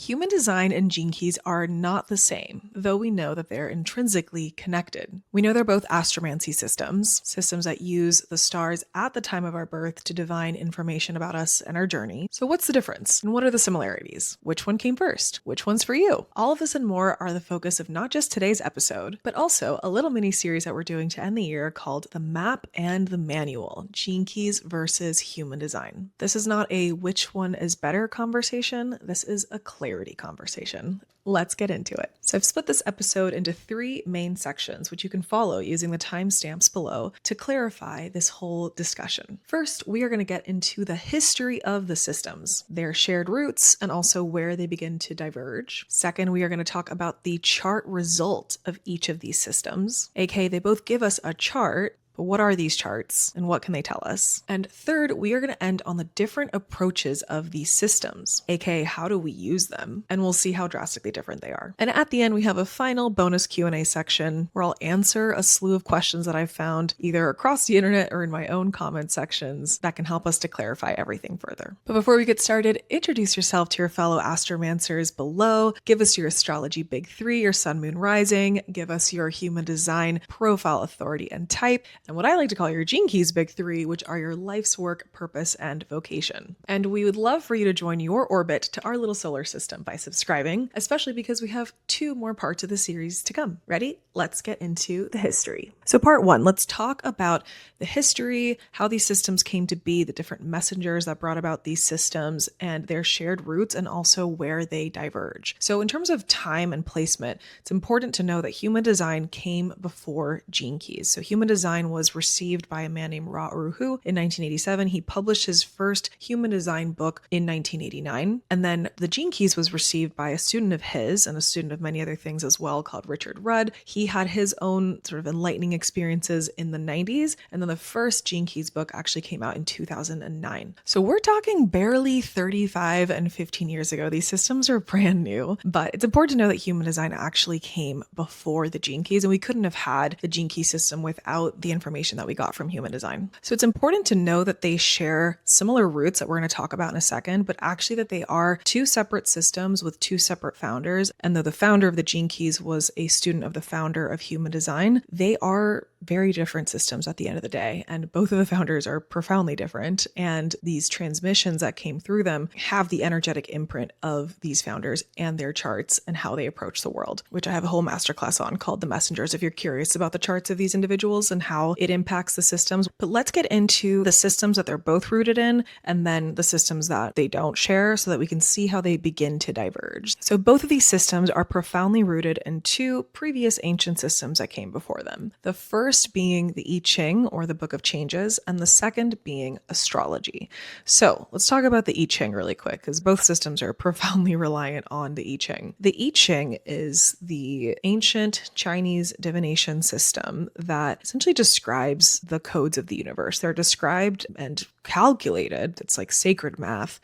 Human design and gene keys are not the same, though we know that they're intrinsically connected. We know they're both astromancy systems that use the stars at the time of our birth to divine information about us and our journey. So what's the difference? And what are the similarities? Which one came first? Which one's for you? All of this and more are the focus of not just today's episode, but also a little mini series that we're doing to end the year called The Map and the Manual, Gene Keys versus Human Design. This is not a which one is better conversation. This is a clarity conversation. Let's get into it. So I've split this episode into 3 main sections, which you can follow using the timestamps below to clarify this whole discussion. First, we are going to get into the history of the systems, their shared roots, and also where they begin to diverge. Second, we are going to talk about the chart result of each of these systems, aka they both give us a chart. But what are these charts and what can they tell us? And third, we are going to end on the different approaches of these systems, aka how do we use them? And we'll see how drastically different they are. And at the end, we have a final bonus Q&A section where I'll answer a slew of questions that I've found either across the internet or in my own comment sections that can help us to clarify everything further. But before we get started, introduce yourself to your fellow astromancers below. Give us your astrology big 3, your sun, moon, rising. Give us your human design profile, authority, and type. And what I like to call your gene keys big 3, which are your life's work, purpose, and vocation. And we would love for you to join your orbit to our little solar system by subscribing, especially because we have 2 more parts of the series to come. Ready? Let's get into the history. So part 1, let's talk about the history, how these systems came to be, the different messengers that brought about these systems, and their shared roots, and also where they diverge. So in terms of time and placement, it's important to know that human design came before gene keys. So human design was received by a man named Ra Uru Hu in 1987. He published his first human design book in 1989. And then the Gene Keys was received by a student of his and a student of many other things as well called Richard Rudd. He had his own sort of enlightening experiences in the 90s. And then the first Gene Keys book actually came out in 2009. So we're talking barely 35 and 15 years ago. These systems are brand new, but it's important to know that human design actually came before the Gene Keys, and we couldn't have had the Gene Key system without the information that we got from human design. So it's important to know that they share similar roots that we're going to talk about in a second, but actually that they are 2 separate systems with 2 separate founders. And though the founder of the Gene Keys was a student of the founder of human design, they are very different systems at the end of the day. And both of the founders are profoundly different. And these transmissions that came through them have the energetic imprint of these founders and their charts and how they approach the world, which I have a whole masterclass on called The Messengers if you're curious about the charts of these individuals and how it impacts the systems. But let's get into the systems that they're both rooted in and then the systems that they don't share so that we can see how they begin to diverge. So both of these systems are profoundly rooted in 2 previous ancient systems that came before them. The first being the I Ching, or the Book of Changes, and the second being astrology. So let's talk about the I Ching really quick because both systems are profoundly reliant on the I Ching. The I Ching is the ancient Chinese divination system that essentially describes the codes of the universe. They're described and calculated, it's like sacred math,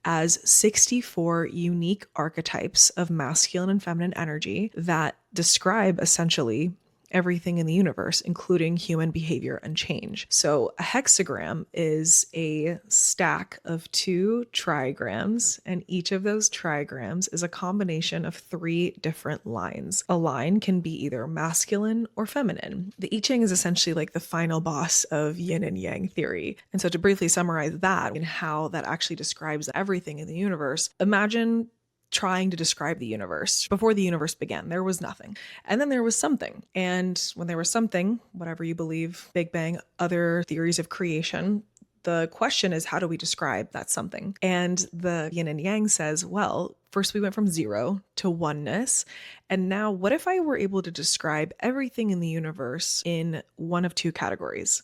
as 64 unique archetypes of masculine and feminine energy that describe essentially everything in the universe, including human behavior and change. So a hexagram is a stack of 2 trigrams, and each of those trigrams is a combination of 3 different lines. A line can be either masculine or feminine. The I Ching is essentially like the final boss of yin and yang theory. And so to briefly summarize that and how that actually describes everything in the universe, imagine trying to describe the universe. Before the universe began, there was nothing. And then there was something. And when there was something, whatever you believe, Big Bang, other theories of creation, the question is, how do we describe that something? And the yin and yang says, well, first we went from 0 to oneness. And now what if I were able to describe everything in the universe in one of 2 categories?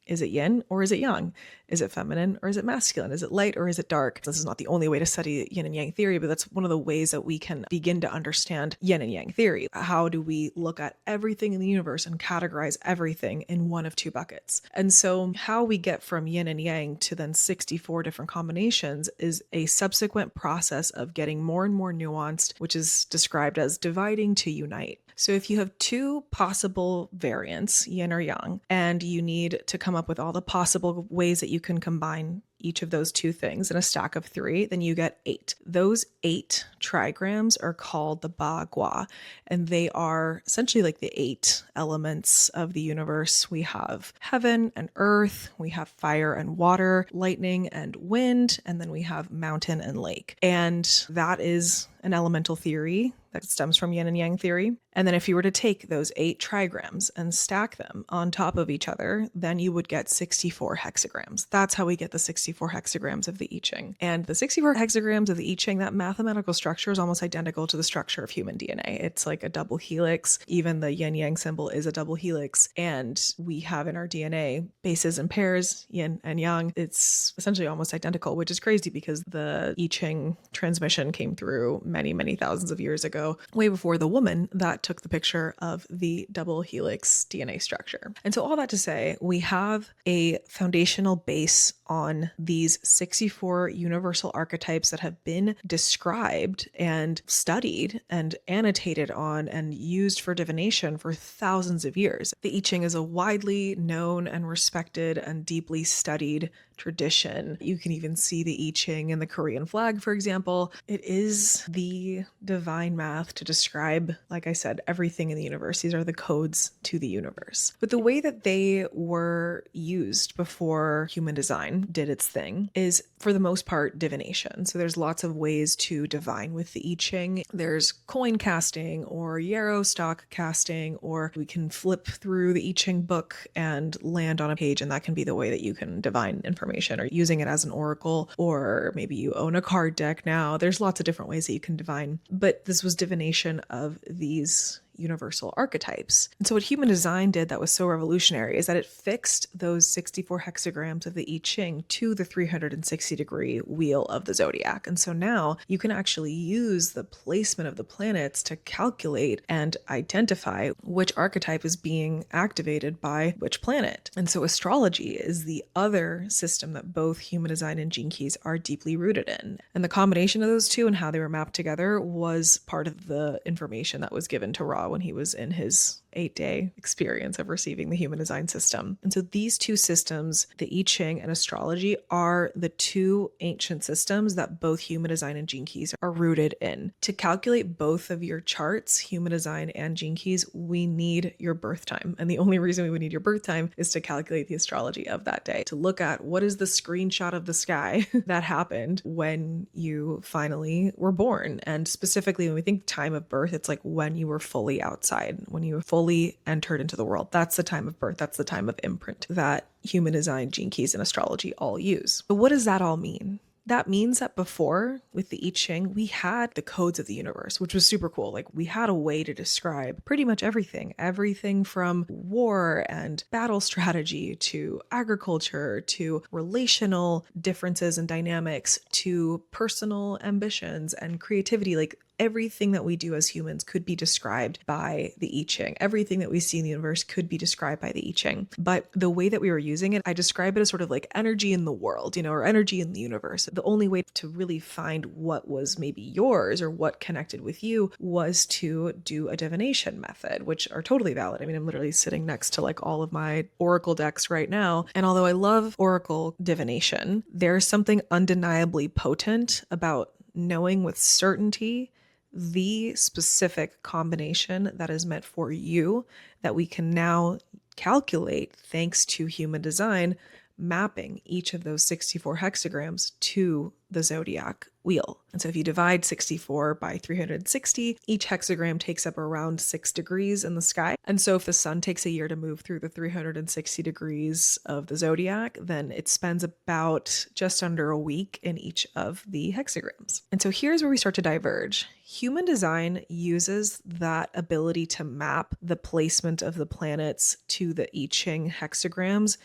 Is it yin or is it yang? Is it feminine or is it masculine? Is it light or is it dark? This is not the only way to study yin and yang theory, but that's one of the ways that we can begin to understand yin and yang theory. How do we look at everything in the universe and categorize everything in one of 2 buckets? And so how we get from yin and yang to then 64 different combinations is a subsequent process of getting more and more nuanced, which is described as dividing to unite. So if you have 2 possible variants, yin or yang, and you need to come up with all the possible ways that you can combine each of those two things in a stack of 3, then you get 8. Those 8 trigrams are called the Bagua, and they are essentially like the 8 elements of the universe. We have heaven and earth, we have fire and water, lightning and wind, and then we have mountain and lake. And that is an elemental theory that stems from yin and yang theory. And then if you were to take those 8 trigrams and stack them on top of each other, then you would get 64 hexagrams. That's how we get the 64 hexagrams of the I Ching. And the 64 hexagrams of the I Ching, that mathematical structure is almost identical to the structure of human DNA. It's like a double helix. Even the yin yang symbol is a double helix. And we have in our DNA bases and pairs, yin and yang. It's essentially almost identical, which is crazy because the I Ching transmission came through many, many thousands of years ago, way before the woman that took the picture of the double helix DNA structure. And so all that to say, we have a foundational base on these 64 universal archetypes that have been described and studied and annotated on and used for divination for thousands of years. The I Ching is a widely known and respected and deeply studied tradition. You can even see the I Ching in the Korean flag, for example. It is the divine math to describe, like I said, everything in the universe. These are the codes to the universe. But the way that they were used before human design did its thing is, for the most part, divination. So there's lots of ways to divine with the I Ching. There's coin casting or yarrow stock casting, or we can flip through the I Ching book and land on a page, and that can be the way that you can divine information, or using it as an oracle, or maybe you own a card deck now. There's lots of different ways that you can divine, but this was divination of these universal archetypes. And so what human design did that was so revolutionary is that it fixed those 64 hexagrams of the I Ching to the 360-degree wheel of the zodiac. And so now you can actually use the placement of the planets to calculate and identify which archetype is being activated by which planet. And so astrology is the other system that both human design and gene keys are deeply rooted in. And the combination of those two and how they were mapped together was part of the information that was given to Ra when he was in his 8-day experience of receiving the human design system. And so these two systems, the I Ching and astrology, are the two ancient systems that both human design and gene keys are rooted in. To calculate both of your charts, human design and gene keys, we need your birth time. And the only reason we would need your birth time is to calculate the astrology of that day, to look at what is the screenshot of the sky that happened when you finally were born. And specifically, when we think time of birth, it's like when you were fully outside, when you were fully entered into the world. That's the time of birth. That's the time of imprint that human design, gene keys, and astrology all use. But what does that all mean? That means that before, with the I Ching, we had the codes of the universe, which was super cool. Like, we had a way to describe pretty much everything from war and battle strategy to agriculture to relational differences and dynamics to personal ambitions and creativity. Like, everything that we do as humans could be described by the I Ching. Everything that we see in the universe could be described by the I Ching. But the way that we were using it, I describe it as sort of like energy in the world, or energy in the universe. The only way to really find what was maybe yours or what connected with you was to do a divination method, which are totally valid. I mean, I'm literally sitting next to like all of my oracle decks right now. And although I love oracle divination, there's something undeniably potent about knowing with certainty the specific combination that is meant for you that we can now calculate thanks to human design, mapping each of those 64 hexagrams to the zodiac wheel. And so if you divide 64 by 360, each hexagram takes up around 6 degrees in the sky. And so if the sun takes a year to move through the 360 degrees of the zodiac, then it spends about just under a week in each of the hexagrams. And so here's where we start to diverge. Human design uses that ability to map the placement of the planets to the I Ching hexagrams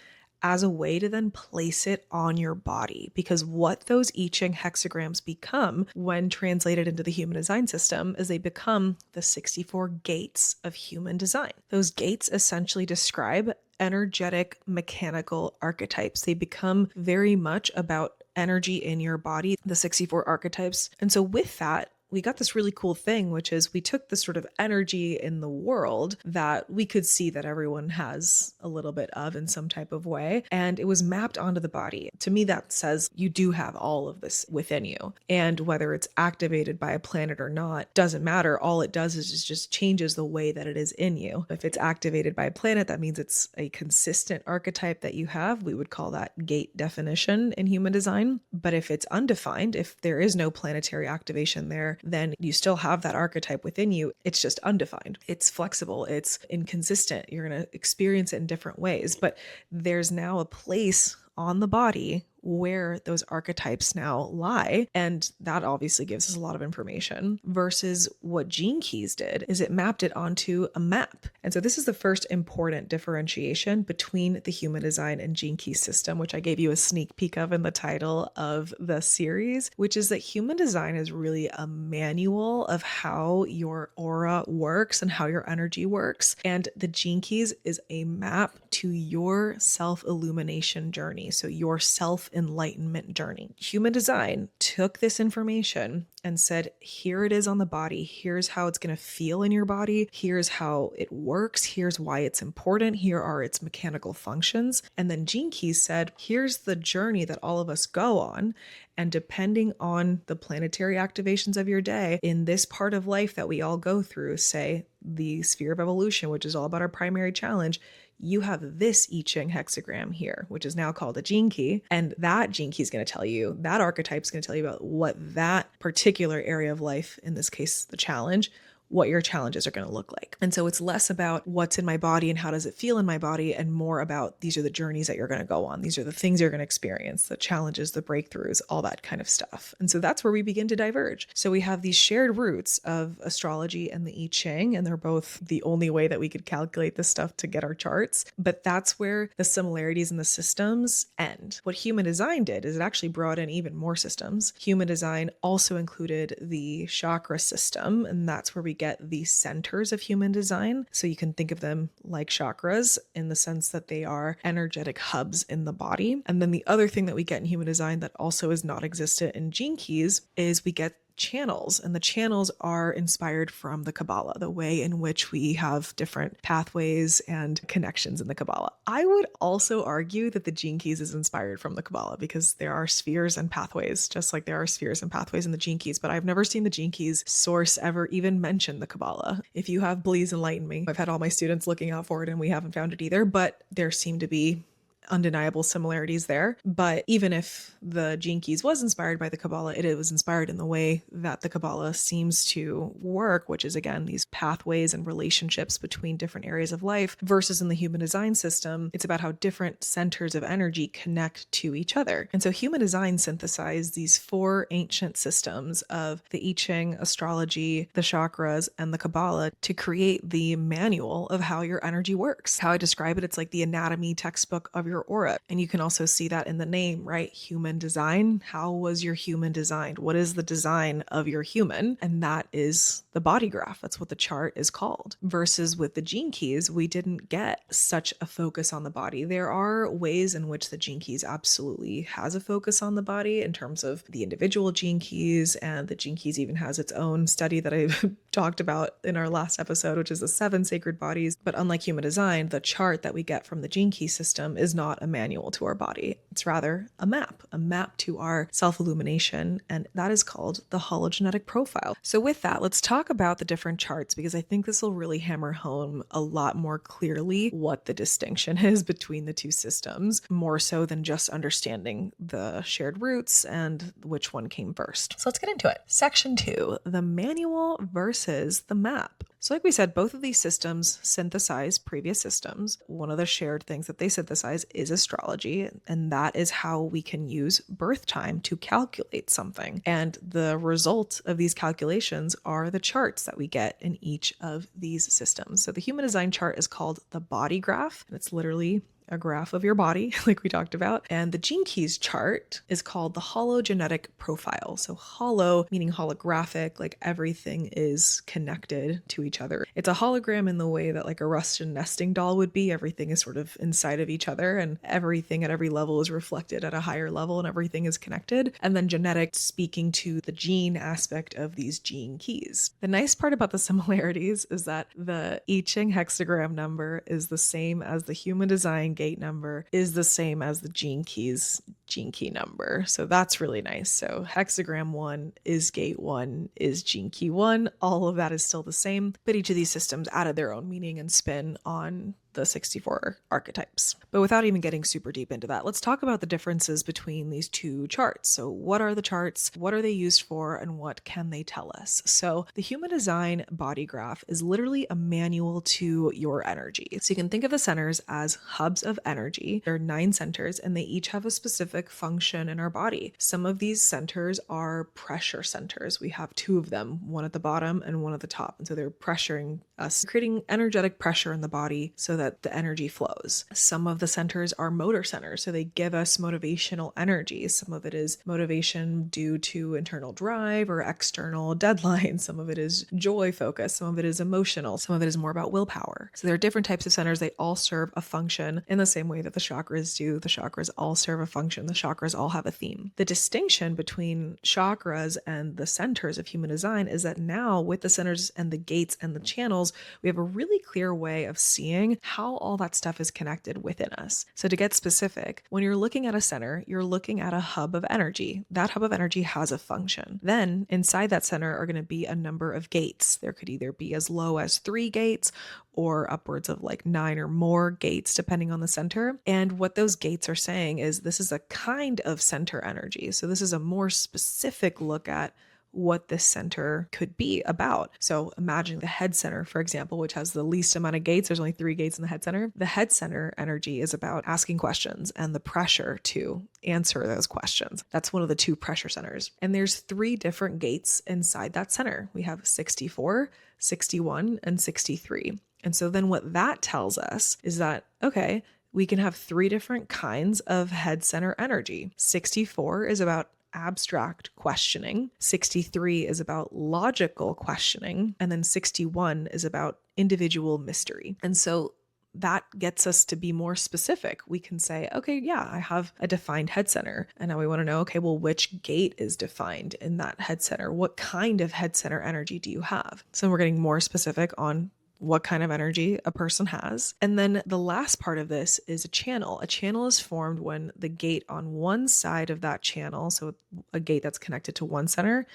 as a way to then place it on your body. Because what those I Ching hexagrams become when translated into the human design system is they become the 64 gates of human design. Those gates essentially describe energetic mechanical archetypes. They become very much about energy in your body, the 64 archetypes. And so with that, we got this really cool thing, which is we took this sort of energy in the world that we could see that everyone has a little bit of in some type of way, and it was mapped onto the body. To me, that says you do have all of this within you. And whether it's activated by a planet or not, doesn't matter. All it does is just changes the way that it is in you. If it's activated by a planet, that means it's a consistent archetype that you have. We would call that gate definition in human design. But if it's undefined, if there is no planetary activation there, then you still have that archetype within you. It's just undefined. It's flexible. It's inconsistent. You're going to experience it in different ways. But there's now a place on the body where those archetypes now lie. And that obviously gives us a lot of information, versus what Gene Keys did is it mapped it onto a map. And so this is the first important differentiation between the human design and Gene Keys system, which I gave you a sneak peek of in the title of the series, which is that human design is really a manual of how your aura works and how your energy works. And the Gene Keys is a map to your self-illumination journey. So your self-enlightenment journey. Human design took this information and said, here it is on the body. Here's how it's going to feel in your body. Here's how it works. Here's why it's important. Here are its mechanical functions. And then Gene Keys said, here's the journey that all of us go on. And depending on the planetary activations of your day, in this part of life that we all go through, say the sphere of evolution, which is all about our primary challenge, you have this I Ching hexagram here, which is now called a gene key. And that gene key is going to tell you, that archetype is going to tell you about what that particular area of life, in this case, the challenge, what your challenges are going to look like. And so it's less about what's in my body and how does it feel in my body, and more about these are the journeys that you're going to go on. These are the things you're going to experience, the challenges, the breakthroughs, all that kind of stuff. And so that's where we begin to diverge. So we have these shared roots of astrology and the I Ching, and they're both the only way that we could calculate this stuff to get our charts. But that's where the similarities in the systems end. What human design did is it actually brought in even more systems. Human design also included the chakra system, and that's where we get the centers of human design. So you can think of them like chakras in the sense that they are energetic hubs in the body. And then the other thing that we get in human design that also is not existent in Gene Keys is we get channels, and the channels are inspired from the Kabbalah, the way in which we have different pathways and connections in the Kabbalah. I would also argue that the Gene Keys is inspired from the Kabbalah, because there are spheres and pathways, just like there are spheres and pathways in the Gene Keys, but I've never seen the Gene Keys source ever even mention the Kabbalah. If you have, please enlighten me. I've had all my students looking out for it and we haven't found it either, but there seem to be undeniable similarities there. But even if the Gene Keys was inspired by the Kabbalah, it was inspired in the way that the Kabbalah seems to work, which is, again, these pathways and relationships between different areas of life, versus in the human design system, it's about how different centers of energy connect to each other. And so human design synthesized these four ancient systems of the I Ching, astrology, the chakras, and the Kabbalah to create the manual of how your energy works. How I describe it, it's like the anatomy textbook of your aura. And you can also see that in the name, right? Human design. How was your human designed? What is the design of your human? And that is the Bodygraph. That's what the chart is called. Versus with the Gene Keys, we didn't get such a focus on the body. There are ways in which the Gene Keys absolutely has a focus on the body in terms of the individual Gene Keys, and the Gene Keys even has its own study that I talked about in our last episode, which is the 7 sacred bodies. But unlike human design, the chart that we get from the Gene Key system is not a manual to our body. It's rather a map to our self-illumination, and that is called the hologenetic profile. So with that, let's talk about the different charts, because I think this will really hammer home a lot more clearly what the distinction is between the two systems, more so than just understanding the shared roots and which one came first. So let's get into it. Section 2, the manual versus the map. So like we said, both of these systems synthesize previous systems. One of the shared things that they synthesize is astrology, and that is how we can use birth time to calculate something. And the result of these calculations are the charts that we get in each of these systems. So the human design chart is called the Bodygraph, and it's literally a graph of your body, like we talked about. And the gene keys chart is called the hologenetic profile. So holo meaning holographic, like everything is connected to each other. It's a hologram in the way that like a Russian nesting doll would be. Everything is sort of inside of each other, and everything at every level is reflected at a higher level, and everything is connected. And then genetic speaking to the gene aspect of these gene keys. The nice part about the similarities is that the I Ching hexagram number is the same as the human design gate number, is the same as the gene keys gene key number. So that's really nice. So hexagram 1 is gate 1 is gene key 1. All of that is still the same, but each of these systems added their own meaning and spin on the 64 archetypes. But without even getting super deep into that, let's talk about the differences between these two charts. So what are the charts? What are they used for? And what can they tell us? So the human design body graph is literally a manual to your energy. So you can think of the centers as hubs of energy. There are 9 centers, and they each have a specific function in our body. Some of these centers are pressure centers. We have 2 of them, one at the bottom and one at the top. And so they're pressuring us, creating energetic pressure in the body so that the energy flows. Some of the centers are motor centers, so they give us motivational energy. Some of it is motivation due to internal drive or external deadlines. Some of it is joy focused. Some of it is emotional. Some of it is more about willpower. So there are different types of centers. They all serve a function in the same way that the chakras do. The chakras all serve a function. The chakras all have a theme. The distinction between chakras and the centers of human design is that now with the centers and the gates and the channels, we have a really clear way of seeing how all that stuff is connected within us. So to get specific, when you're looking at a center, you're looking at a hub of energy. That hub of energy has a function. Then inside that center are going to be a number of gates. There could either be as low as 3 gates or upwards of like 9 or more gates, depending on the center. And what those gates are saying is this is a kind of center energy. So this is a more specific look at what this center could be about. So imagine the head center, for example, which has the least amount of gates. There's only 3 gates in the head center. The head center energy is about asking questions and the pressure to answer those questions. That's one of the 2 pressure centers. And there's 3 different gates inside that center. We have 64, 61, and 63. And so then what that tells us is that, okay, we can have 3 different kinds of head center energy. 64 is about abstract questioning. 63 is about logical questioning. And then 61 is about individual mystery. And so that gets us to be more specific. We can say, okay, yeah, I have a defined head center. And now we want to know, okay, well, which gate is defined in that head center? What kind of head center energy do you have? So we're getting more specific on what kind of energy a person has. And then the last part of this is a channel. A channel is formed when the gate on one side of that channel, so a gate that's connected to one center,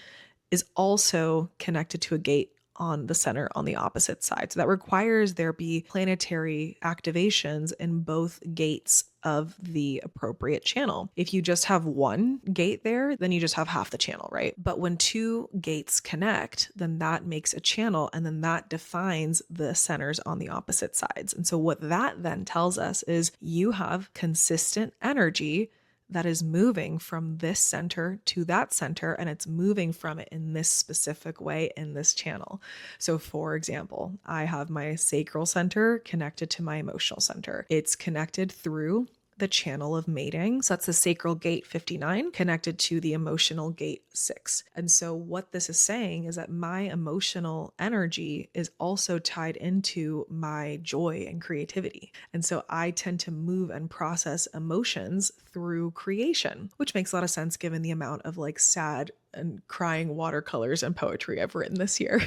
is also connected to a gate on the center on the opposite side. So that requires there be planetary activations in both gates of the appropriate channel. If you just have one gate there, then you just have half the channel, right? But when 2 gates connect, then that makes a channel, and then that defines the centers on the opposite sides. And so what that then tells us is you have consistent energy that is moving from this center to that center, and it's moving from it in this specific way in this channel. So for example, I have my sacral center connected to my emotional center. It's connected through the channel of mating. So that's the sacral gate 59 connected to the emotional gate 6. And so what this is saying is that my emotional energy is also tied into my joy and creativity. And so I tend to move and process emotions through creation, which makes a lot of sense given the amount of like sad and crying watercolors and poetry I've written this year.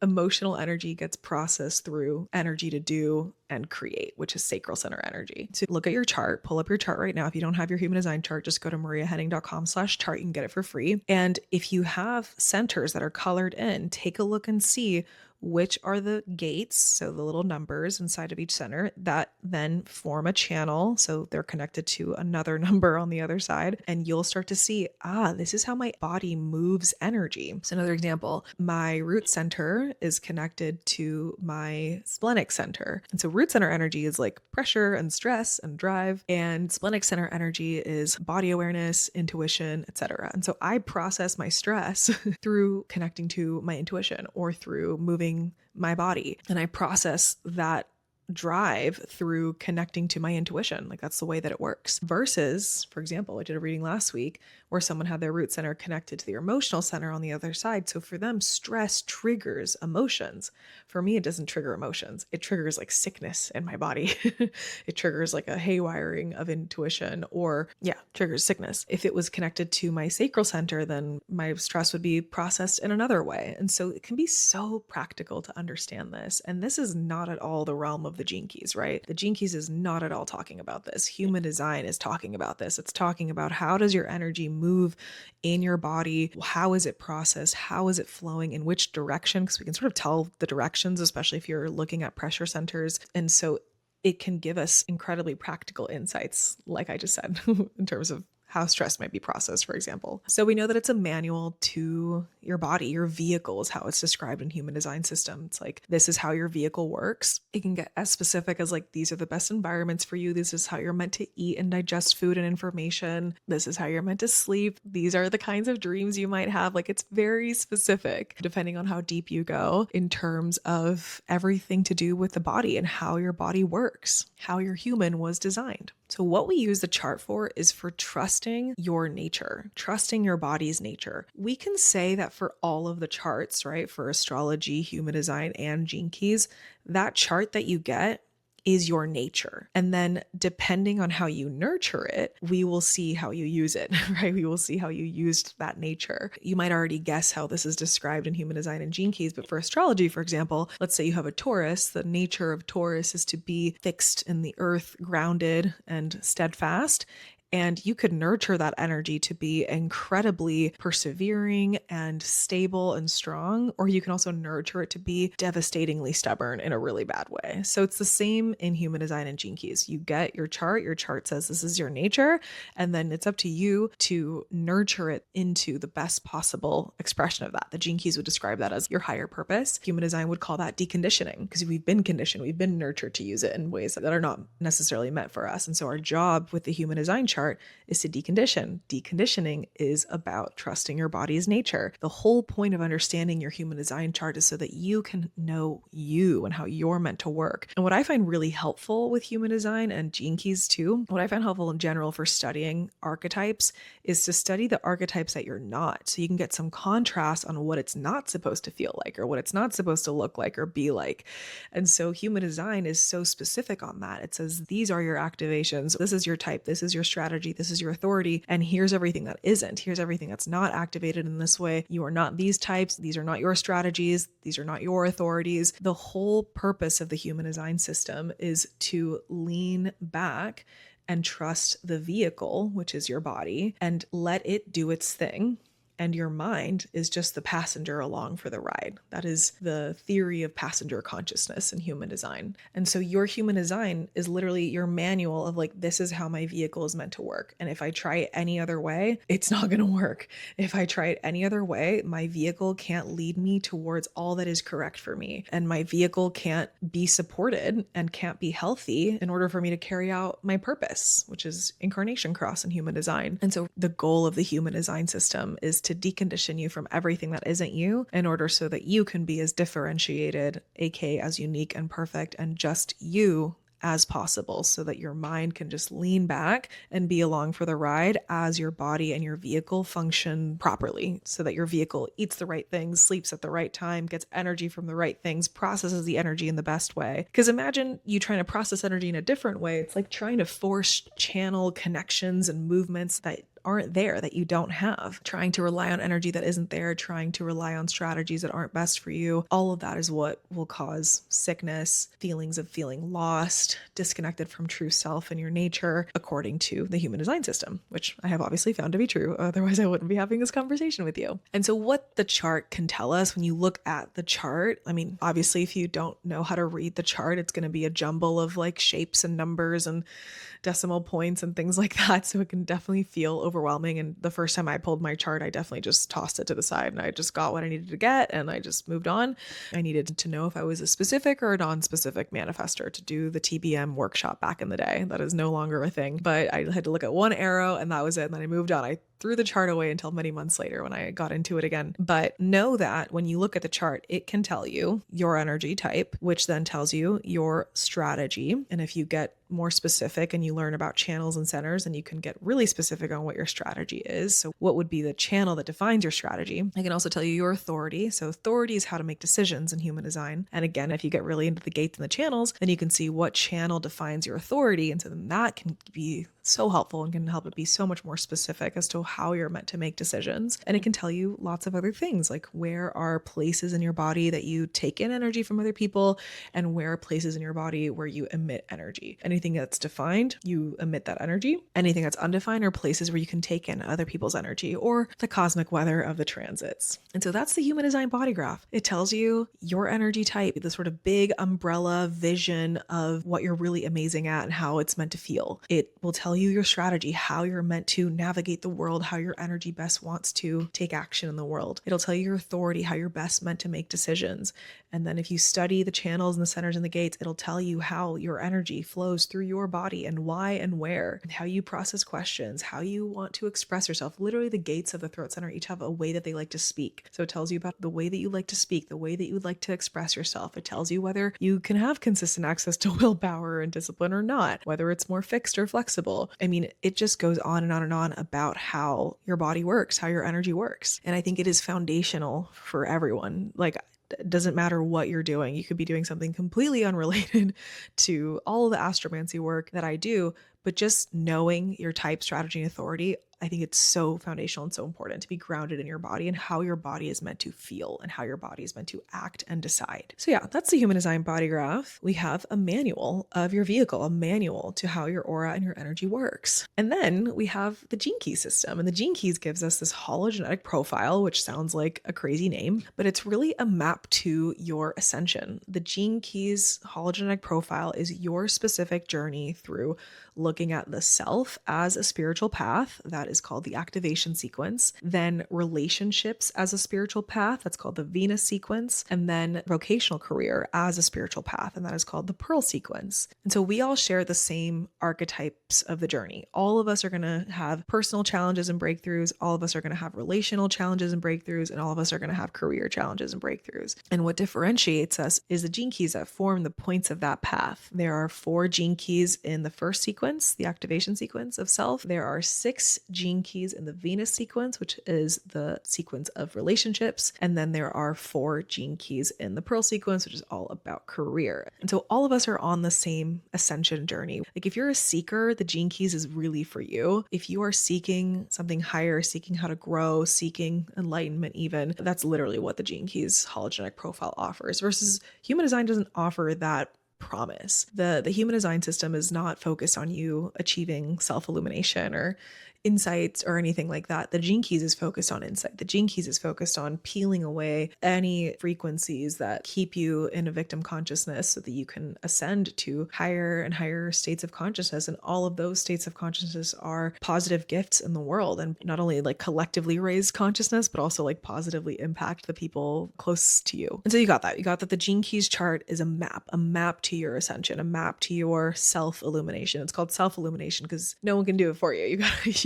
Emotional energy gets processed through energy to do and create, which is sacral center energy. So look at your chart, pull up your chart right now. If you don't have your human design chart, just go to mariahenning.com/chart. You can get it for free. And if you have centers that are colored in, take a look and see which are the gates, so the little numbers inside of each center that then form a channel. So they're connected to another number on the other side. And you'll start to see, this is how my body moves energy. So another example, my root center is connected to my splenic center. And so root center energy is like pressure and stress and drive. And splenic center energy is body awareness, intuition, etc. And so I process my stress through connecting to my intuition or through moving my body. And I process that drive through connecting to my intuition. Like that's the way that it works. Versus, for example, I did a reading last week where someone had their root center connected to their emotional center on the other side. So for them, stress triggers emotions. For me, it doesn't trigger emotions. It triggers like sickness in my body. It triggers like a haywiring of intuition, or triggers sickness. If it was connected to my sacral center, then my stress would be processed in another way. And so it can be so practical to understand this. And this is not at all the realm of the Gene Keys, right? The Gene Keys is not at all talking about this. Human design is talking about this. It's talking about how does your energy move in your body? How is it processed? How is it flowing? In which direction? Because we can sort of tell the directions, especially if you're looking at pressure centers. And so it can give us incredibly practical insights, like I just said, in terms of how stress might be processed, for example. So we know that it's a manual to your body. Your vehicle is how it's described in human design system. It's like, this is how your vehicle works. It can get as specific as like, these are the best environments for you. This is how you're meant to eat and digest food and information. This is how you're meant to sleep. These are the kinds of dreams you might have. Like it's very specific depending on how deep you go in terms of everything to do with the body and how your body works, how your human was designed. So what we use the chart for is for trusting your nature, trusting your body's nature. We can say that for all of the charts, right? For astrology, human design, and Gene Keys, that chart that you get is your nature. And then depending on how you nurture it, we will see how you use it, right? We will see how you used that nature. You might already guess how this is described in human design and Gene Keys, but for astrology, for example, let's say you have a Taurus. The nature of Taurus is to be fixed in the earth, grounded and steadfast. And you could nurture that energy to be incredibly persevering and stable and strong, or you can also nurture it to be devastatingly stubborn in a really bad way. So it's the same in human design and Gene Keys. You get your chart says this is your nature, and then it's up to you to nurture it into the best possible expression of that. The Gene Keys would describe that as your higher purpose. Human design would call that deconditioning, because we've been conditioned, we've been nurtured to use it in ways that are not necessarily meant for us. And so our job with the human design chart is to decondition. Deconditioning is about trusting your body's nature. The whole point of understanding your human design chart is so that you can know you and how you're meant to work. And what I find really helpful with human design and Gene Keys too, what I find helpful in general for studying archetypes is to study the archetypes that you're not, so you can get some contrast on what it's not supposed to feel like or what it's not supposed to look like or be like. And so human design is so specific on that. It says, these are your activations. This is your type. This is your strategy. This is your authority. And here's everything that isn't. Here's everything that's not activated in this way. You are not these types. These are not your strategies. These are not your authorities. The whole purpose of the human design system is to lean back and trust the vehicle, which is your body, and let it do its thing. And your mind is just the passenger along for the ride. That is the theory of passenger consciousness in human design. And so your human design is literally your manual of like, this is how my vehicle is meant to work. And if I try it any other way, it's not going to work. If I try it any other way, my vehicle can't lead me towards all that is correct for me. And my vehicle can't be supported and can't be healthy in order for me to carry out my purpose, which is incarnation cross in human design. And so the goal of the human design system is to decondition you from everything that isn't you in order so that you can be as differentiated, aka as unique and perfect and just you as possible, so that your mind can just lean back and be along for the ride as your body and your vehicle function properly, so that your vehicle eats the right things, sleeps at the right time, gets energy from the right things, processes the energy in the best way. Because imagine you trying to process energy in a different way. It's like trying to force channel connections and movements that aren't there, that you don't have, trying to rely on energy that isn't there, trying to rely on strategies that aren't best for you. All of that is what will cause sickness, feelings of feeling lost, disconnected from true self and your nature, according to the human design system, which I have obviously found to be true. Otherwise, I wouldn't be having this conversation with you. And so what the chart can tell us when you look at the chart, I mean, obviously, if you don't know how to read the chart, it's going to be a jumble of like shapes and numbers and decimal points and things like that. So it can definitely feel overwhelming. And the first time I pulled my chart, I definitely just tossed it to the side and I just got what I needed to get and I just moved on. I needed to know if I was a specific or a non-specific manifestor to do the TBM workshop back in the day. That is no longer a thing, but I had to look at one arrow and that was it. And then I moved on. I threw the chart away until many months later when I got into it again. But know that when you look at the chart, it can tell you your energy type, which then tells you your strategy. And if you get more specific and you learn about channels and centers, and you can get really specific on what your strategy is. So what would be the channel that defines your strategy? I can also tell you your authority. So authority is how to make decisions in human design. And again, if you get really into the gates and the channels, then you can see what channel defines your authority. And so then that can be so helpful and can help it be so much more specific as to how you're meant to make decisions. And it can tell you lots of other things, like where are places in your body that you take in energy from other people, and where are places in your body where you emit energy. Anything that's defined, you emit that energy. Anything that's undefined are places where you can take in other people's energy or the cosmic weather of the transits. And so that's the human design body graph. It tells you your energy type, the sort of big umbrella vision of what you're really amazing at and how it's meant to feel. It will tell you your strategy, how you're meant to navigate the world, how your energy best wants to take action in the world. It'll tell you your authority, how you're best meant to make decisions. And then if you study the channels and the centers and the gates, it'll tell you how your energy flows through your body and why and where, and how you process questions, how you want to express yourself. Literally, the gates of the throat center each have a way that they like to speak. So it tells you about the way that you like to speak, the way that you would like to express yourself. It tells you whether you can have consistent access to willpower and discipline or not, whether it's more fixed or flexible. I mean, it just goes on and on and on about how your body works, how your energy works. And I think it is foundational for everyone. Like, it doesn't matter what you're doing. You could be doing something completely unrelated to all of the astromancy work that I do, but just knowing your type, strategy, and authority, I think it's so foundational and so important to be grounded in your body and how your body is meant to feel and how your body is meant to act and decide. So yeah, that's the human design body graph. We have a manual of your vehicle, a manual to how your aura and your energy works. And then we have the gene key system, and the gene keys gives us this hologenetic profile, which sounds like a crazy name, but it's really a map to your ascension. The gene keys hologenetic profile is your specific journey through looking at the self as a spiritual path. That is called the activation sequence. Then relationships as a spiritual path. That's called the Venus sequence. And then vocational career as a spiritual path. And that is called the Pearl sequence. And so we all share the same archetypes of the journey. All of us are going to have personal challenges and breakthroughs. All of us are going to have relational challenges and breakthroughs. And all of us are going to have career challenges and breakthroughs. And what differentiates us is the gene keys that form the points of that path. There are 4 gene keys in the first sequence, the activation sequence of self. There are 6 gene keys in the Venus sequence, which is the sequence of relationships. And then there are 4 gene keys in the Pearl sequence, which is all about career. And so all of us are on the same ascension journey. Like if you're a seeker, the gene keys is really for you. If you are seeking something higher, seeking how to grow, seeking enlightenment even, that's literally what the gene keys hologenetic profile offers, versus human design doesn't offer that promise. The human design system is not focused on you achieving self-illumination or insights or anything like that. The gene keys is focused on insight. The gene keys is focused on peeling away any frequencies that keep you in a victim consciousness so that you can ascend to higher and higher states of consciousness. And all of those states of consciousness are positive gifts in the world, and not only like collectively raise consciousness, but also like positively impact the people close to you. And so you got that. You got that the gene keys chart is a map to your ascension, a map to your self-illumination. It's called self-illumination because no one can do it for you.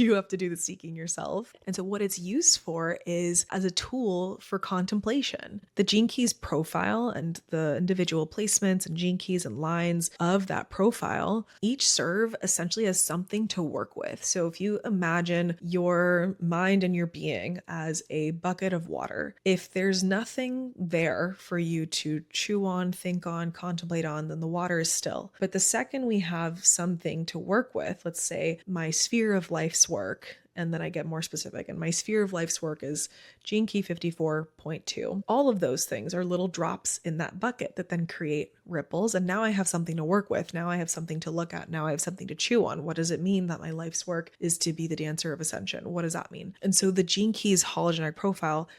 You have to do the seeking yourself. And so what it's used for is as a tool for contemplation. The gene keys profile and the individual placements and gene keys and lines of that profile each serve essentially as something to work with. So if you imagine your mind and your being as a bucket of water, if there's nothing there for you to chew on, think on, contemplate on, then the water is still. But the second we have something to work with, let's say my sphere of life's work, and then I get more specific, and my sphere of life's work is gene key 54.2. All of those things are little drops in that bucket that then create ripples. And now I have something to work with. Now I have something to look at. Now I have something to chew on. What does it mean that my life's work is to be the dancer of ascension? What does that mean? And so the gene keys hologenetic profile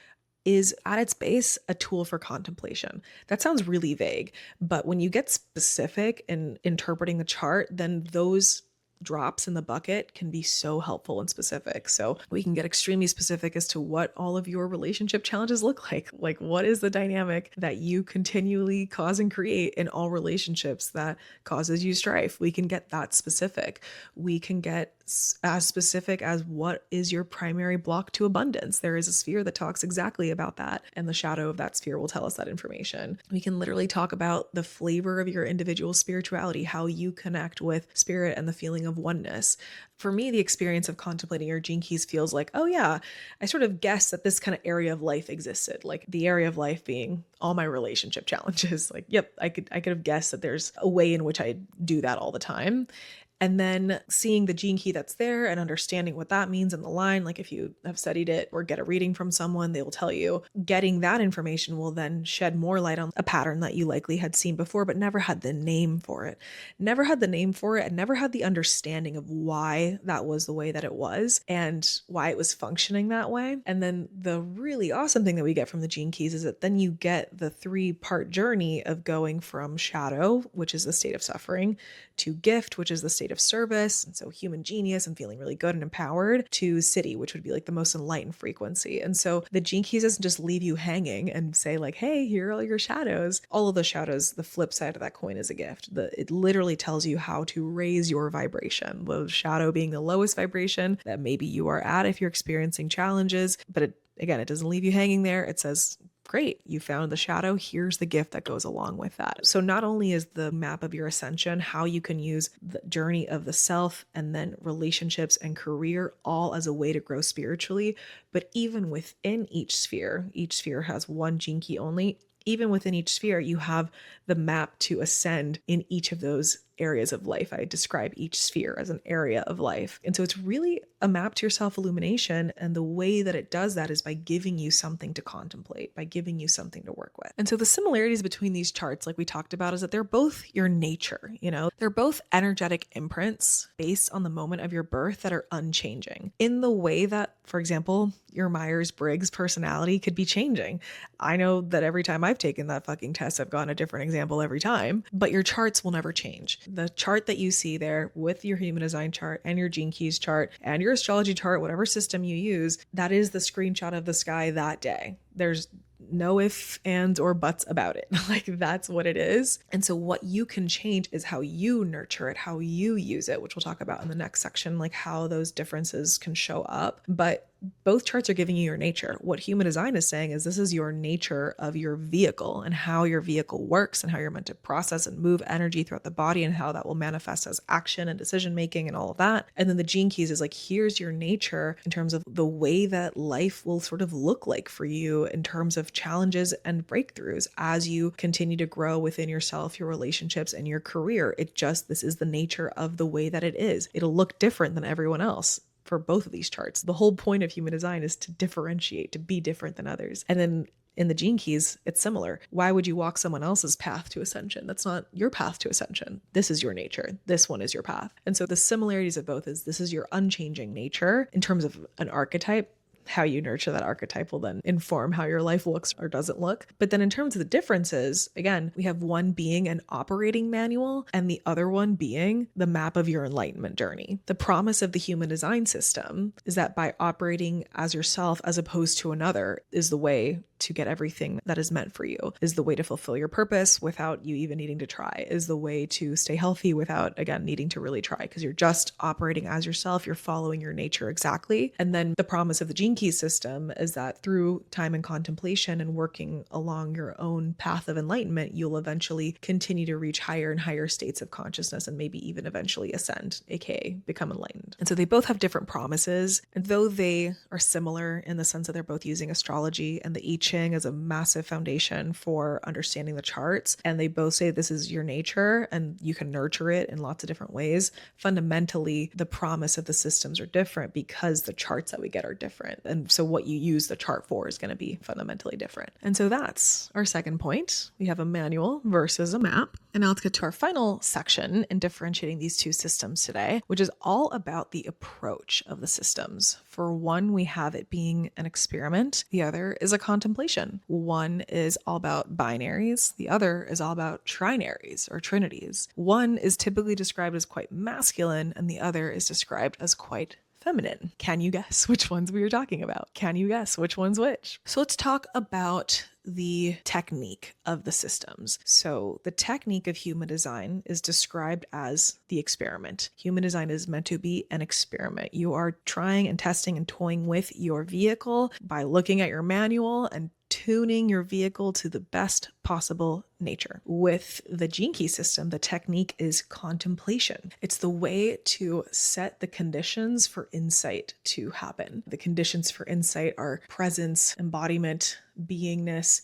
is at its base a tool for contemplation. That sounds really vague, but when you get specific in interpreting the chart, then those drops in the bucket can be so helpful and specific. So we can get extremely specific as to what all of your relationship challenges look like. Like, what is the dynamic that you continually cause and create in all relationships that causes you strife? We can get that specific. We can get as specific as what is your primary block to abundance. There is a sphere that talks exactly about that, and the shadow of that sphere will tell us that information. We can literally talk about the flavor of your individual spirituality, how you connect with spirit and the feeling of oneness. For me, the experience of contemplating your gene keys feels like, oh yeah, I sort of guessed that this kind of area of life existed. Like the area of life being all my relationship challenges. Like, yep, I could have guessed that there's a way in which I do that all the time. And then seeing the gene key that's there and understanding what that means in the line, like if you have studied it or get a reading from someone, they will tell you. Getting that information will then shed more light on a pattern that you likely had seen before, but never had the name for it. Never had the name for it and never had the understanding of why that was the way that it was and why it was functioning that way. And then the really awesome thing that we get from the gene keys is that then you get the 3-part journey of going from shadow, which is the state of suffering, to gift, which is the state of service, and so human genius and feeling really good and empowered, to city, which would be like the most enlightened frequency. And so the gene keys doesn't just leave you hanging and say like, hey, here are all your shadows. All of the shadows, the flip side of that coin is a gift. It literally tells you how to raise your vibration. The shadow being the lowest vibration that maybe you are at if you're experiencing challenges, but it doesn't leave you hanging there. It says, great, you found the shadow. Here's the gift that goes along with that. So not only is the map of your ascension, how you can use the journey of the self and then relationships and career all as a way to grow spiritually, but even within each sphere has one gene key only. Even within each sphere, you have the map to ascend in each of those areas of life. I describe each sphere as an area of life. And so it's really a map to your self-illumination. And the way that it does that is by giving you something to contemplate, by giving you something to work with. And so the similarities between these charts, like we talked about, is that they're both your nature, they're both energetic imprints based on the moment of your birth that are unchanging in the way that, for example, your Myers-Briggs personality could be changing. I know that every time I've taken that fucking test, I've gotten a different example every time, but your charts will never change. The chart that you see there with your human design chart and your gene keys chart and your astrology chart, whatever system you use, that is the screenshot of the sky that day. There's no ifs, ands, or buts about it. Like that's what it is. And so what you can change is how you nurture it, how you use it, which we'll talk about in the next section, like how those differences can show up. But both charts are giving you your nature. What human design is saying is this is your nature of your vehicle and how your vehicle works and how you're meant to process and move energy throughout the body and how that will manifest as action and decision making and all of that. And then the gene keys is like, here's your nature in terms of the way that life will sort of look like for you in terms of challenges and breakthroughs as you continue to grow within yourself, your relationships, and your career. This is the nature of the way that it is. It'll look different than everyone else. For both of these charts, the whole point of human design is to differentiate, to be different than others. And then in the gene keys, it's similar. Why would you walk someone else's path to ascension? That's not your path to ascension. This is your nature. This one is your path. And so the similarities of both is this is your unchanging nature in terms of an archetype. How you nurture that archetype will then inform how your life looks or doesn't look. But then in terms of the differences, again, we have one being an operating manual and the other one being the map of your enlightenment journey. The promise of the human design system is that by operating as yourself as opposed to another is the way to get everything that is meant for you, is the way to fulfill your purpose without you even needing to try, is the way to stay healthy without, again, needing to really try, because you're just operating as yourself, you're following your nature exactly. And then the promise of the gene key system is that through time and contemplation and working along your own path of enlightenment, you'll eventually continue to reach higher and higher states of consciousness and maybe even eventually ascend, aka become enlightened. And so they both have different promises, and though they are similar in the sense that they're both using astrology and the I Ching as a massive foundation for understanding the charts, and they both say this is your nature and you can nurture it in lots of different ways, fundamentally the promise of the systems are different because the charts that we get are different. And so what you use the chart for is going to be fundamentally different. And so that's our second point. We have a manual versus a map. And now let's get to our final section in differentiating these two systems today, which is all about the approach of the systems. For one, we have it being an experiment. The other is a contemplation. One is all about binaries. The other is all about trinaries or trinities. One is typically described as quite masculine and the other is described as quite feminine. Can you guess which ones we are talking about? Can you guess which one's which? So let's talk about the technique of the systems. So the technique of human design is described as the experiment. Human design is meant to be an experiment. You are trying and testing and toying with your vehicle by looking at your manual and tuning your vehicle to the best possible nature. With the gene key system, the technique is contemplation. It's the way to set the conditions for insight to happen. The conditions for insight are presence, embodiment, beingness,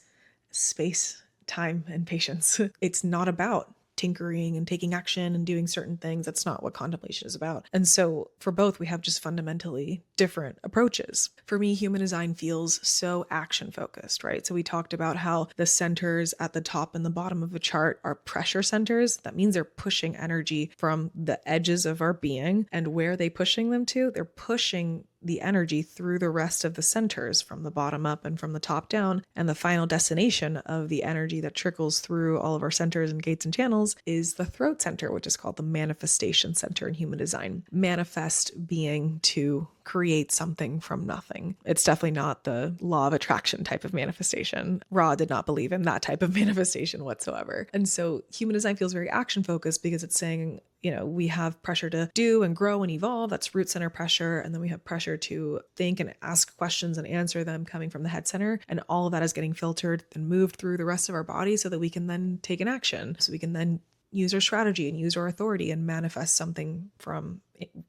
space, time, and patience. It's not about tinkering and taking action and doing certain things. That's not what contemplation is about. And so for both, we have just fundamentally different approaches. For me, human design feels so action focused, right? So we talked about how the centers at the top and the bottom of a chart are pressure centers. That means they're pushing energy from the edges of our being. And where are they pushing them to? They're pushing the energy through the rest of the centers from the bottom up and from the top down. And the final destination of the energy that trickles through all of our centers and gates and channels is the throat center, which is called the manifestation center in human design. Manifest being to create something from nothing. It's definitely not the law of attraction type of manifestation. Ra did not believe in that type of manifestation whatsoever. And so human design feels very action focused because it's saying, we have pressure to do and grow and evolve. That's root center pressure. And then we have pressure to think and ask questions and answer them coming from the head center. And all of that is getting filtered and moved through the rest of our body so that we can then take an action. So we can then use our strategy and use our authority and manifest something from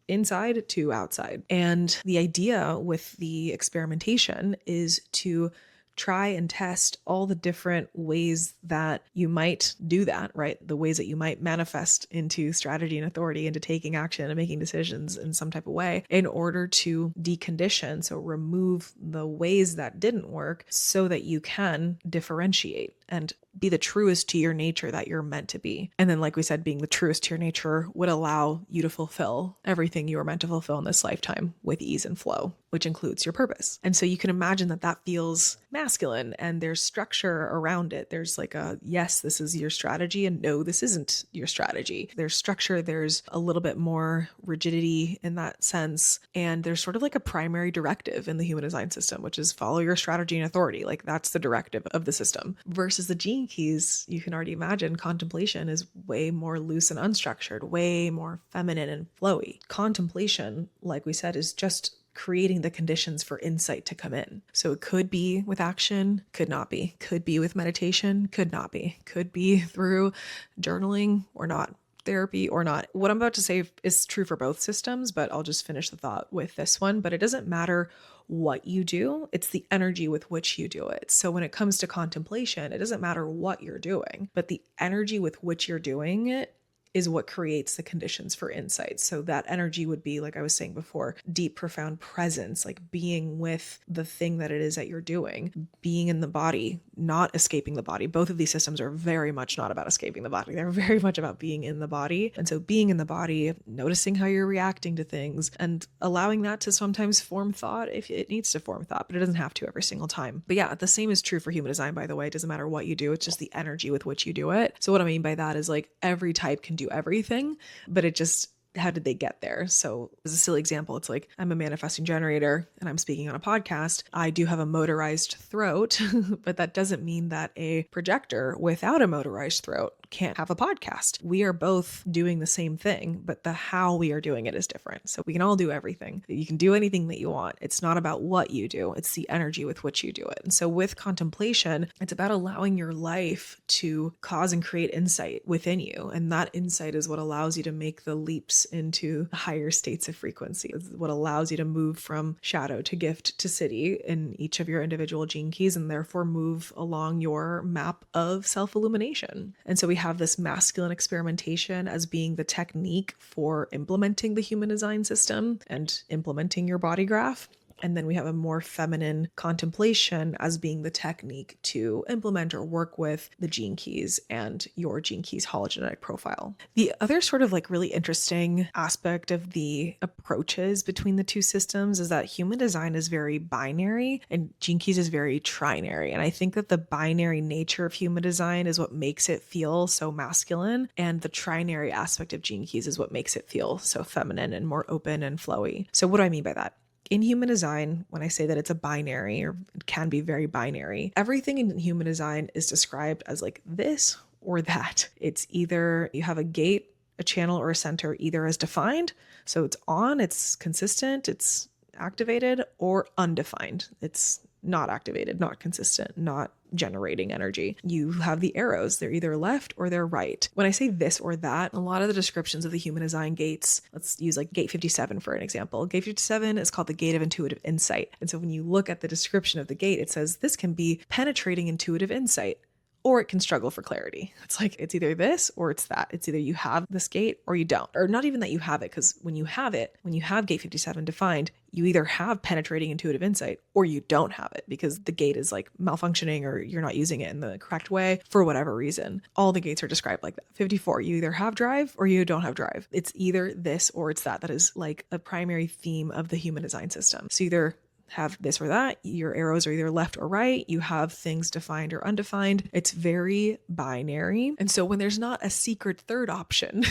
inside to outside. And the idea with the experimentation is to try and test all the different ways that you might do that, right? The ways that you might manifest into strategy and authority, into taking action and making decisions in some type of way in order to decondition. So remove the ways that didn't work so that you can differentiate and be the truest to your nature that you're meant to be. And then, like we said, being the truest to your nature would allow you to fulfill everything you were meant to fulfill in this lifetime with ease and flow, which includes your purpose. And so you can imagine that that feels masculine and there's structure around it. There's like a, yes, this is your strategy, and no, this isn't your strategy. There's structure. There's a little bit more rigidity in that sense. And there's sort of like a primary directive in the human design system, which is follow your strategy and authority. Like that's the directive of the system versus the gene keys. You can already imagine contemplation is way more loose and unstructured, way more feminine and flowy. Contemplation, like we said, is just creating the conditions for insight to come in. So it could be with action, could not be. Could be with meditation, could not be. Could be through journaling or not. Therapy or not. What I'm about to say is true for both systems, but I'll just finish the thought with this one. But it doesn't matter what you do, it's the energy with which you do it. So when it comes to contemplation, it doesn't matter what you're doing, but the energy with which you're doing it is what creates the conditions for insight. So that energy would be, like I was saying before, deep, profound presence, like being with the thing that it is that you're doing, being in the body, not escaping the body. Both of these systems are very much not about escaping the body. They're very much about being in the body. And so being in the body, noticing how you're reacting to things and allowing that to sometimes form thought if it needs to form thought, but it doesn't have to every single time. But yeah, the same is true for human design, by the way. It doesn't matter what you do. It's just the energy with which you do it. So what I mean by that is like every type can do everything, but it just, how did they get there? So as a silly example, it's like I'm a manifesting generator and I'm speaking on a podcast. I do have a motorized throat, but that doesn't mean that a projector without a motorized throat can't have a podcast. We are both doing the same thing, but the how we are doing it is different. So we can all do everything. You can do anything that you want. It's not about what you do. It's the energy with which you do it. And so with contemplation, it's about allowing your life to cause and create insight within you. And that insight is what allows you to make the leaps into higher states of frequency. It's what allows you to move from shadow to gift to city in each of your individual gene keys, and therefore move along your map of self-illumination. And so we have this masculine experimentation as being the technique for implementing the human design system and implementing your body graph. And then we have a more feminine contemplation as being the technique to implement or work with the gene keys and your gene keys hologenetic profile. The other sort of like really interesting aspect of the approaches between the two systems is that human design is very binary and gene keys is very trinary. And I think that the binary nature of human design is what makes it feel so masculine, and the trinary aspect of gene keys is what makes it feel so feminine and more open and flowy. So what do I mean by that? In human design, when I say that it's a binary or it can be very binary, everything in human design is described as like this or that. It's either you have a gate, a channel, or a center either as defined, so it's on, it's consistent, it's activated, or undefined. It's not activated, not consistent, not generating energy. You have the arrows. They're either left or they're right. When I say this or that, a lot of the descriptions of the human design gates, let's use like gate 57 for an example. Gate 57 is called the gate of intuitive insight. And so when you look at the description of the gate, it says this can be penetrating intuitive insight, or it can struggle for clarity. It's like, it's either this or it's that. It's either you have this gate or you don't. Or not even that you have it, because when you have it, when you have gate 57 defined, you either have penetrating intuitive insight or you don't have it because the gate is like malfunctioning or you're not using it in the correct way for whatever reason. All the gates are described like that. 54, you either have drive or you don't have drive. It's either this or it's that. That is like a primary theme of the human design system. So either have this or that. Your arrows are either left or right. You have things defined or undefined. It's very binary. And so when there's not a secret third option,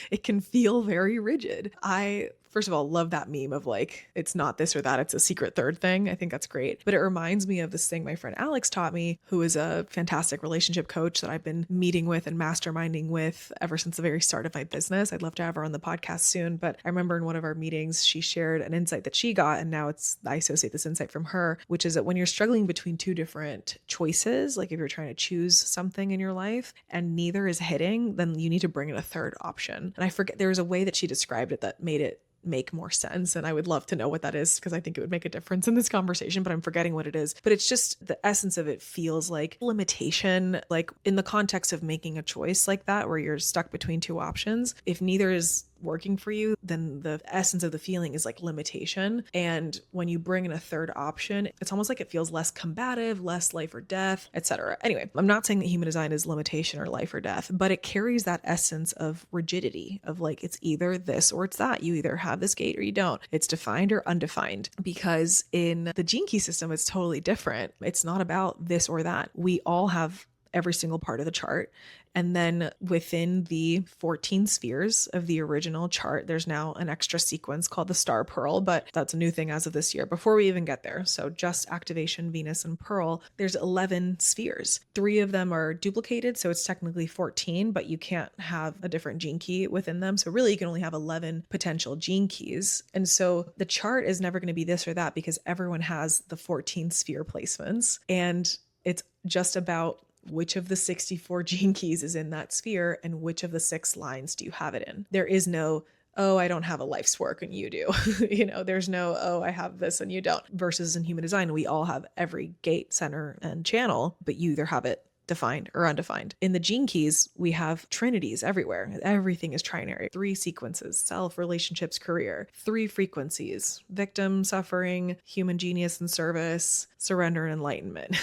it can feel very rigid. I, first of all, love that meme of like, it's not this or that, it's a secret third thing. I think that's great. But it reminds me of this thing my friend Alex taught me, who is a fantastic relationship coach that I've been meeting with and masterminding with ever since the very start of my business. I'd love to have her on the podcast soon. But I remember in one of our meetings, she shared an insight that she got. And now I associate this insight from her, which is that when you're struggling between two different choices, like if you're trying to choose something in your life and neither is hitting, then you need to bring in a third option. And I forget, there was a way that she described it that made it make more sense. And I would love to know what that is because I think it would make a difference in this conversation, but I'm forgetting what it is. But it's just the essence of it feels like limitation, like in the context of making a choice like that, where you're stuck between two options. If neither is working for you, then the essence of the feeling is like limitation. And when you bring in a third option, it's almost like it feels less combative, less life or death, etc. Anyway, I'm not saying that human design is limitation or life or death, but it carries that essence of rigidity of like, it's either this or it's that. You either have this gate or you don't. It's defined or undefined, because in the gene key system, it's totally different. It's not about this or that. We all have every single part of the chart. And then within the 14 spheres of the original chart, there's now an extra sequence called the star pearl, but that's a new thing as of this year before we even get there. So just activation, Venus and pearl, there's 11 spheres. 3 of them are duplicated. So it's technically 14, but you can't have a different gene key within them. So really you can only have 11 potential gene keys. And so the chart is never going to be this or that because everyone has the 14 sphere placements. And it's just about which of the 64 gene keys is in that sphere and which of the 6 lines do you have it in. There is no, oh, I don't have a life's work and you do. There's no, oh, I have this and you don't. Versus in human design, we all have every gate, center, and channel, but you either have it defined or undefined. In the gene keys, we have trinities everywhere. Everything is trinary. 3 sequences: self, relationships, career. 3 frequencies: victim, suffering, human genius and service, surrender and enlightenment,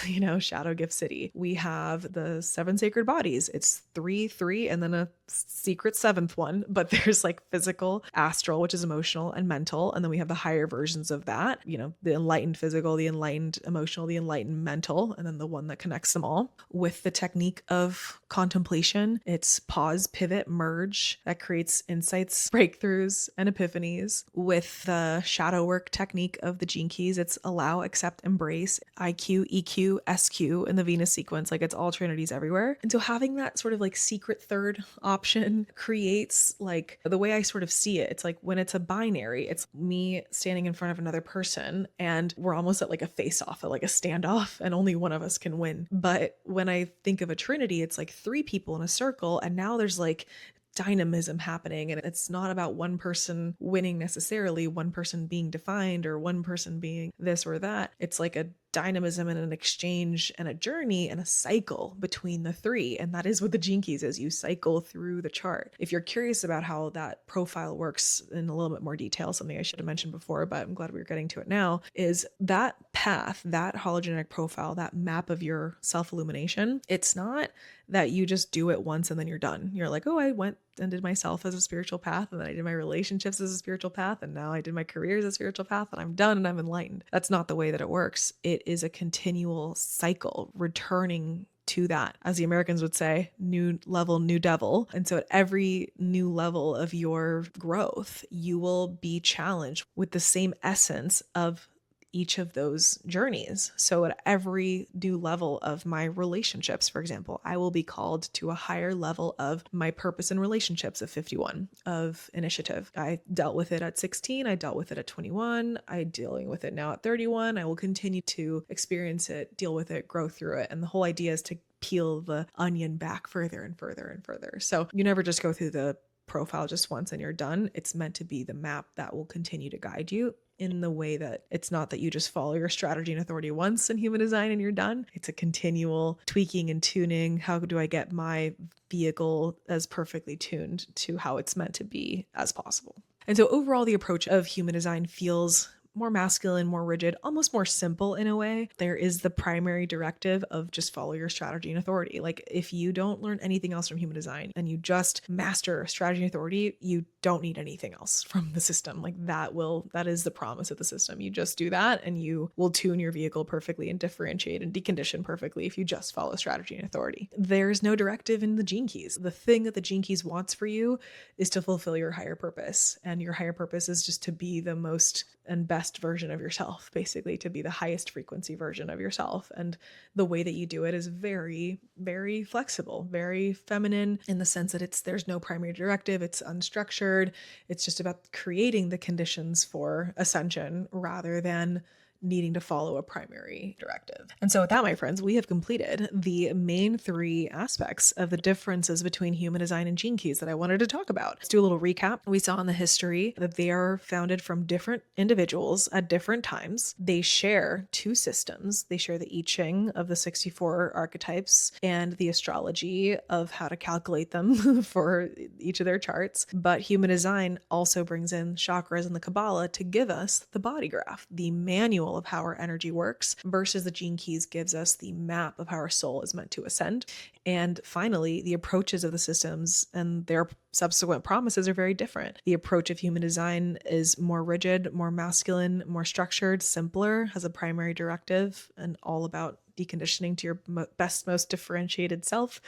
shadow gift city. We have the 7 sacred bodies. It's 3, 3, and then a secret 7th one, but there's like physical, astral, which is emotional and mental. And then we have the higher versions of that, the enlightened physical, the enlightened emotional, the enlightened mental, and then the one that connects them all. With the technique of contemplation, it's pause, pivot, merge that creates insights, breakthroughs, and epiphanies. With the shadow work technique of the gene keys, it's allow, accept, embrace, IQ, EQ, SQ in the Venus sequence. Like it's all trinities everywhere. And so having that sort of like secret third option creates like the way I sort of see it. It's like when it's a binary, it's me standing in front of another person and we're almost at like a face-off, like a standoff, and only one of us can win. But when I think of a trinity, it's like 3 people in a circle, and now there's like dynamism happening, and it's not about one person winning necessarily, one person being defined or one person being this or that. It's like a dynamism and an exchange and a journey and a cycle between the 3. And that is what the gene keys is. You cycle through the chart. If you're curious about how that profile works in a little bit more detail, something I should have mentioned before, but I'm glad we're getting to it now, is that path, that hologenetic profile, that map of your self-illumination. It's not that you just do it once and then you're done. You're like, oh, I went and did myself as a spiritual path, and then I did my relationships as a spiritual path, and now I did my career as a spiritual path, and I'm done and I'm enlightened. That's not the way that it works. It is a continual cycle returning to that, as the Americans would say, new level, new devil. And so at every new level of your growth, you will be challenged with the same essence of each of those journeys. So at every new level of my relationships, for example, I will be called to a higher level of my purpose in relationships of 51, of initiative. I dealt with it at 16. I dealt with it at 21. I'm dealing with it now at 31. I will continue to experience it, deal with it, grow through it. And the whole idea is to peel the onion back further and further and further. So you never just go through the profile just once and you're done. It's meant to be the map that will continue to guide you in the way that it's not that you just follow your strategy and authority once in human design and you're done. It's a continual tweaking and tuning. How do I get my vehicle as perfectly tuned to how it's meant to be as possible? And so overall, the approach of human design feels more masculine, more rigid, almost more simple in a way. There is the primary directive of just follow your strategy and authority. Like if you don't learn anything else from human design and you just master strategy and authority, you don't need anything else from the system. Like that is the promise of the system. You just do that and you will tune your vehicle perfectly and differentiate and decondition perfectly if you just follow strategy and authority. There's no directive in the gene keys. The thing that the gene keys wants for you is to fulfill your higher purpose. And your higher purpose is just to be the most and best version of yourself, basically to be the highest frequency version of yourself. And the way that you do it is very, very flexible, very feminine in the sense that there's no primary directive, it's unstructured. It's just about creating the conditions for ascension rather than needing to follow a primary directive. And so with that, my friends, we have completed the main three aspects of the differences between human design and gene keys that I wanted to talk about. Let's do a little recap. We saw in the history that they are founded from different individuals at different times. They share two systems. They share the I Ching of the 64 archetypes and the astrology of how to calculate them for each of their charts. But human design also brings in chakras and the Kabbalah to give us the Bodygraph, the manual of how our energy works, versus the gene keys gives us the map of how our soul is meant to ascend. And finally, the approaches of the systems and their subsequent promises are very different. The approach of human design is more rigid, more masculine, more structured, simpler, has a primary directive, and all about deconditioning to your best, most differentiated self.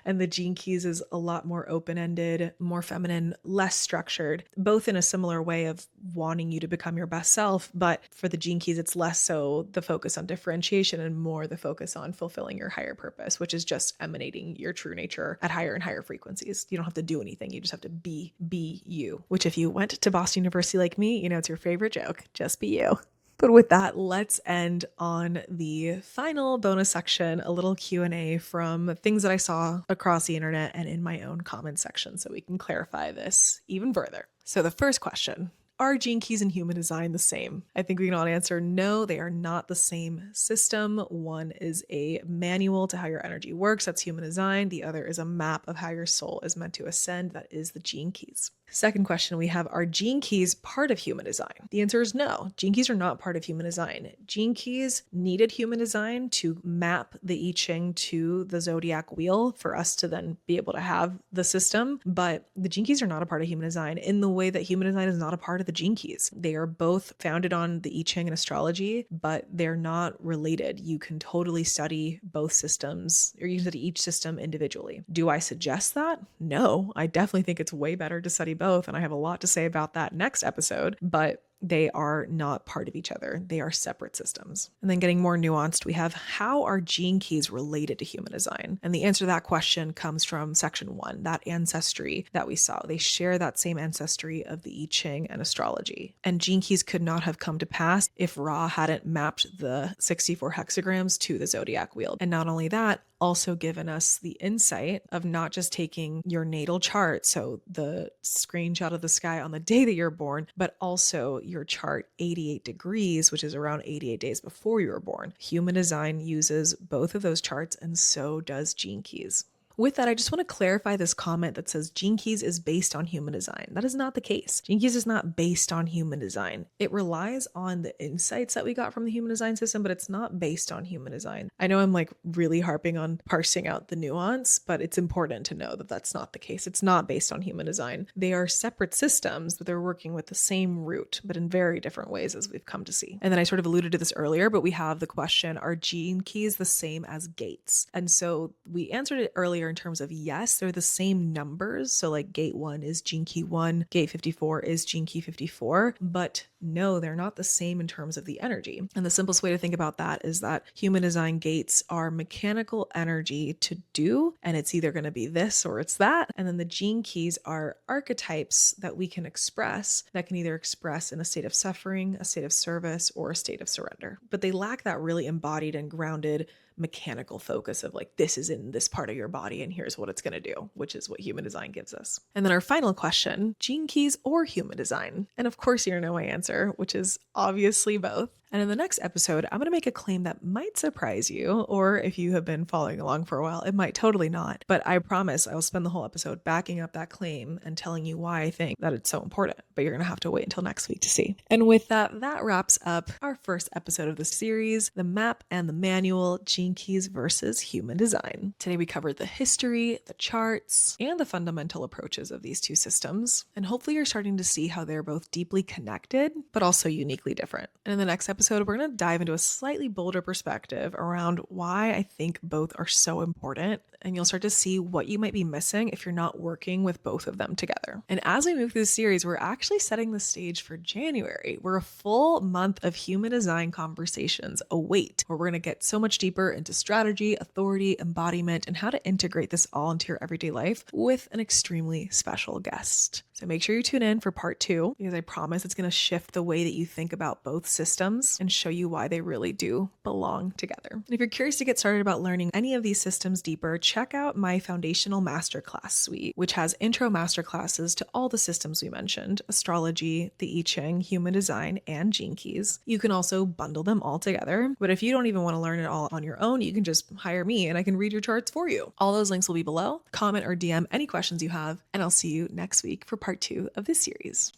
And the gene keys is a lot more open-ended, more feminine, less structured, both in a similar way of wanting you to become your best self. But for the gene keys, it's less so the focus on differentiation and more the focus on fulfilling your higher purpose, which is just emanating your true nature at higher and higher frequencies. You don't have to do anything. You just have to be you, which if you went to Boston University like me, you know, it's your favorite joke, just be you. But with that, let's end on the final bonus section, a little Q&A from things that I saw across the internet and in my own comment section so we can clarify this even further. So the first question, are gene keys and human design the same? I think we can all answer no, they are not the same system. One is a manual to how your energy works, that's human design. The other is a map of how your soul is meant to ascend, that is the gene keys. Second question we have, are gene keys part of human design? The answer is no. Gene keys are not part of human design. Gene keys needed human design to map the I Ching to the zodiac wheel for us to then be able to have the system. But the gene keys are not a part of human design in the way that human design is not a part of the gene keys. They are both founded on the I Ching and astrology, but they're not related. You can totally study both systems, or you can study each system individually. Do I suggest that? No, I definitely think it's way better to study both. And I have a lot to say about that next episode, but they are not part of each other. They are separate systems. And then getting more nuanced, we have, how are gene keys related to human design? And the answer to that question comes from section 1, that ancestry that we saw. They share that same ancestry of the I Ching and astrology. And gene keys could not have come to pass if Ra hadn't mapped the 64 hexagrams to the zodiac wheel. And not only that, also given us the insight of not just taking your natal chart, so the screenshot of the sky on the day that you're born, but also your chart 88 degrees, which is around 88 days before you were born. Human design uses both of those charts, and so does gene keys. With that, I just want to clarify this comment that says Gene Keys is based on human design. That is not the case. Gene Keys is not based on human design. It relies on the insights that we got from the human design system, but it's not based on human design. I know I'm like really harping on parsing out the nuance, but it's important to know that that's not the case. It's not based on human design. They are separate systems, but they're working with the same root, but in very different ways, as we've come to see. And then I sort of alluded to this earlier, but we have the question, are gene keys the same as gates? And so we answered it earlier in terms of yes, they're the same numbers. So like gate 1 is gene key 1, gate 54 is gene key 54, but no, they're not the same in terms of the energy. And the simplest way to think about that is that human design gates are mechanical energy to do, and it's either going to be this or it's that. And then the gene keys are archetypes that we can express that can either express in a state of suffering, a state of service, or a state of surrender. But they lack that really embodied and grounded mechanical focus of like, this is in this part of your body and here's what it's going to do, which is what human design gives us. And then our final question, gene keys or human design? And of course, you know my answer, which is obviously both. And in the next episode, I'm going to make a claim that might surprise you, or if you have been following along for a while, it might totally not. But I promise I will spend the whole episode backing up that claim and telling you why I think that it's so important. But you're going to have to wait until next week to see. And with that, that wraps up our first episode of the series, The Map and the Manual, Gene Keys versus Human Design. Today we covered the history, the charts, and the fundamental approaches of these two systems. And hopefully you're starting to see how they're both deeply connected, but also uniquely different. And in the next episode, we're going to dive into a slightly bolder perspective around why I think both are so important. And you'll start to see what you might be missing if you're not working with both of them together. And as we move through the series, we're actually setting the stage for January. We're a full month of human design conversations await, where we're going to get so much deeper into strategy, authority, embodiment, and how to integrate this all into your everyday life with an extremely special guest. So make sure you tune in for part 2, because I promise it's going to shift the way that you think about both systems and show you why they really do belong together. And if you're curious to get started about learning any of these systems deeper, check out my foundational masterclass suite, which has intro masterclasses to all the systems we mentioned: astrology, the I Ching, human design, and gene keys. You can also bundle them all together. But if you don't even want to learn it all on your own, you can just hire me and I can read your charts for you. All those links will be below. Comment or DM any questions you have, and I'll see you next week for part 2 of this series.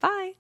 Bye.